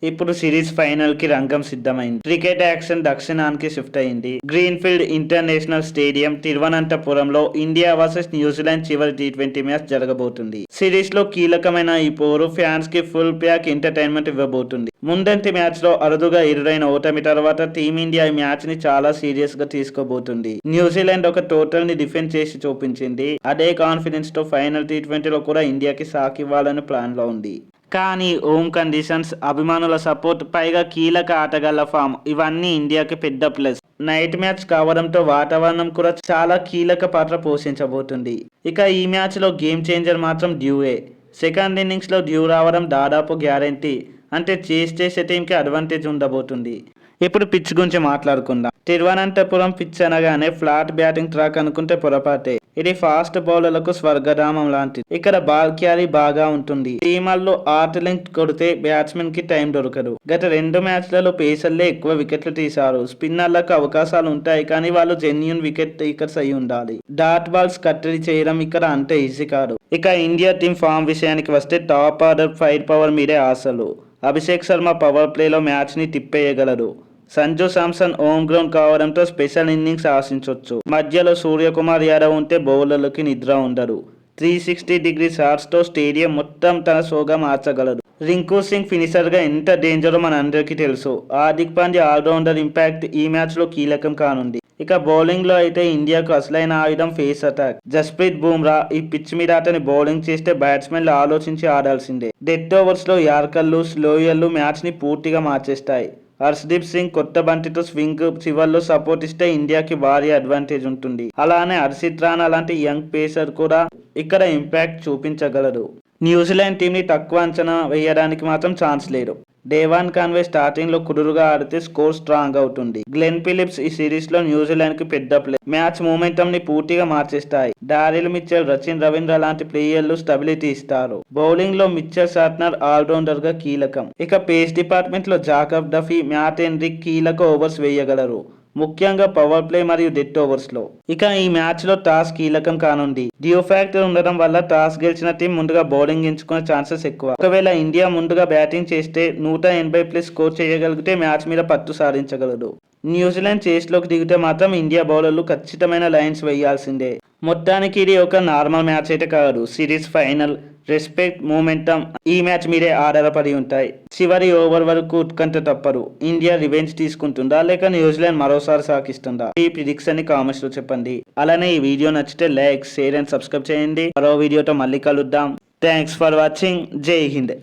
ఇప్పుడు series final కి రంగం సిద్ధమైంది. క్రికెట్ యాక్షన్ దక్షిణానికి షిఫ్ట్ అయింది. గ్రీన్ఫీల్డ్ ఇంటర్నేషనల్ స్టేడియం తిరువనంతపురంలో ఇండియా వర్సెస్ న్యూజిలాండ్ చివరి T20 మ్యాచ్ జరగబోతుంది. సిరీస్ లో కీలకమైన ఈ పోరు ఫ్యాన్స్ కి ఫుల్ ప్యాక్ ఎంటర్టైన్మెంట్ ఇవ్వబోతుంది. ముందంటి మ్యాచ్ లో అరుదుగా ఎదురైన ఓటమి తర్వాత టీమిండియా ఈ మ్యాచ్ ని చాలా సీరియస్ గా తీసుకోబోతుంది. న్యూజిలాండ్ ఒక టోటల్ ని డిఫెండ్ చేసి చూపించింది. అదే కాన్ఫిడెన్స్ తో ఫైనల్ T20 లో కూడా ఇండియాకి షాక్ ఇవ్వాలని ప్లాన్ లో ఉంది. కానీ హోమ్ కండిషన్స్, అభిమానుల సపోర్ట్, పైగా కీలక ఆటగాళ్ల ఫామ్ ఇవన్నీ ఇండియాకి పెద్ద ప్లస్. నైట్ మ్యాచ్ కావడంతో వాతావరణం కూడా చాలా కీలక పాత్ర పోషించబోతుంది. ఇక ఈ మ్యాచ్ లో గేమ్ చేంజర్ మాత్రం డ్యూయే. సెకండ్ ఇన్నింగ్స్ లో డ్యూ రావడం దాదాపు గ్యారంటీ. అంటే చేసే టీంకి అడ్వాంటేజ్ ఉండబోతుంది. ఇప్పుడు పిచ్ గురించి మాట్లాడుకుందాం. తిరువనంతపురం పిచ్ అనగానే ఫ్లాట్ బ్యాటింగ్ ట్రాక్ అనుకుంటే పొరపాటే. ఇది ఫాస్ట్ బౌలర్లకు స్వర్గధామం లాంటిది. ఇక్కడ బాల్ క్యారీ బాగా ఉంటుంది. టీమర్లు ఆర్ట్ లెంగ్త్ కొడితే బ్యాట్స్మెన్ కి టైం దొరకదు. గత 2 మ్యాచ్లలో పేసర్లే ఎక్కువ వికెట్లు తీశారు. స్పిన్నర్లకు అవకాశాలు ఉంటాయి, కానీ వాళ్ళు జెన్యూన్ వికెట్ టేకర్స్ అయి ఉండాలి. డాట్ బాల్స్ కట్టడి చేయడం ఇక్కడ అంత ఈజీ కాదు. ఇక ఇండియా టీం ఫామ్ విషయానికి వస్తే టాప్ ఆర్డర్ ఫైర్ పవర్ మీదే ఆశలు. అభిషేక్ శర్మ పవర్ ప్లేలో మ్యాచ్ ని తిప్పేయగలడు. సంజు శాంసన్ హోమ్ గ్రౌండ్ కావడంతో స్పెషల్ ఇన్నింగ్స్ ఆశించవచ్చు. మధ్యలో సూర్యకుమార్ యాదవ్ ఉంటే బౌలర్లకి నిద్ర ఉండదు. 360 డిగ్రీ షాట్స్ తో స్టేడియం మొత్తం తన షోగా మార్చగలడు. రింకు సింగ్ ఫినిషర్ గా ఎంత డేంజరో మన అందరికీ తెలుసు. హార్దిక్ పాండ్యా ఆల్రౌండర్ ఇంపాక్ట్ ఈ మ్యాచ్ లో కీలకం కానుంది. ఇక బౌలింగ్ లో అయితే ఇండియాకు అసలైన ఆయుధం ఫేస్ అటాక్. జస్ప్రీత్ బుమ్రా ఈ పిచ్ మీద అతని బౌలింగ్ చేస్తే బ్యాట్స్మెన్లు ఆలోచించి ఆడాల్సిందే. డెత్ ఓవర్స్ లో యార్కర్లు, స్లోయర్లు మ్యాచ్ ని పూర్తిగా మార్చేస్తాయి. హర్షదీప్ సింగ్ కొత్త బంతితో స్వింగ్ చివర్లో సపోర్ట్ ఇస్తే ఇండియాకి భారీ అడ్వాంటేజ్ ఉంటుంది. అలానే హర్షిత్ రాణా లాంటి యంగ్ పేసర్ కూడా ఇక్కడ ఇంపాక్ట్ చూపించగలరు. న్యూజిలాండ్ టీంని తక్కువ అంచనా వేయడానికి మాత్రం ఛాన్స్ లేదు. డేవాన్ కాన్వే స్టార్టింగ్ లో కుదురుగా ఆడితే స్కోర్ స్ట్రాంగ్ అవుతుంది. గ్లెన్ ఫిలిప్స్ ఈ సిరీస్ లో న్యూజిలాండ్ కి పెద్ద ప్లే. మ్యాచ్ మూమెంటం ని పూర్తిగా మార్చేస్తాయి. డారిల్ మిచెల్, రచిన్ రవీంద్ర లాంటి ప్లేయర్లు స్టెబిలిటీ ఇస్తారు. బౌలింగ్ లో మిచెల్ సాట్నర్ ఆల్రౌండర్ గా కీలకం. ఇక పేస్ డిపార్ట్మెంట్ లో జాకబ్ డఫీ, మ్యాట్ హెన్రిక్ కీలక ఓవర్స్ వేయగలరు, ముఖ్యంగా పవర్ ప్లే మరియు డెత్ ఓవర్స్ లో. ఇక ఈ మ్యాచ్ లో టాస్ కీలకం కానుంది. డ్యూ ఫ్యాక్టర్ ఉండడం వల్ల టాస్ గెలిచిన టీం ముందుగా బౌలింగ్ ఎంచుకునే ఛాన్సెస్ ఎక్కువ. ఒకవేళ ఇండియా ముందుగా బ్యాటింగ్ చేస్తే 180+ స్కోర్ చేయగలిగితే మ్యాచ్ మీద పట్టు సాధించగలదు. న్యూజిలాండ్ చేస్ లోకి దిగితే మాత్రం ఇండియా బౌలర్లు ఖచ్చితమైన లైన్స్ వేయాల్సిందే. మొత్తానికి ఇది ఒక నార్మల్ మ్యాచ్ అయితే కాదు. సిరీస్ ఫైనల్, రెస్పెక్ట్, మూమెంటం ఈ మ్యాచ్ మీదే ఆధారపడి ఉంటాయి. చివరి ఓవర్ వరకు ఉత్కంఠ తప్పరు. ఇండియా రివెంజ్ తీసుకుంటుందా లేక న్యూజిలాండ్ మరోసారి సాకిస్తుందా? ఈ ప్రిడిక్షన్ ని కామెంట్స్ లో చెప్పండి. అలానే ఈ వీడియో నచ్చితే లైక్, షేర్ అండ్ సబ్స్క్రైబ్ చేయండి. మరో వీడియోతో మళ్ళీ కలుద్దాం. Thanks for watching. జై హింద్.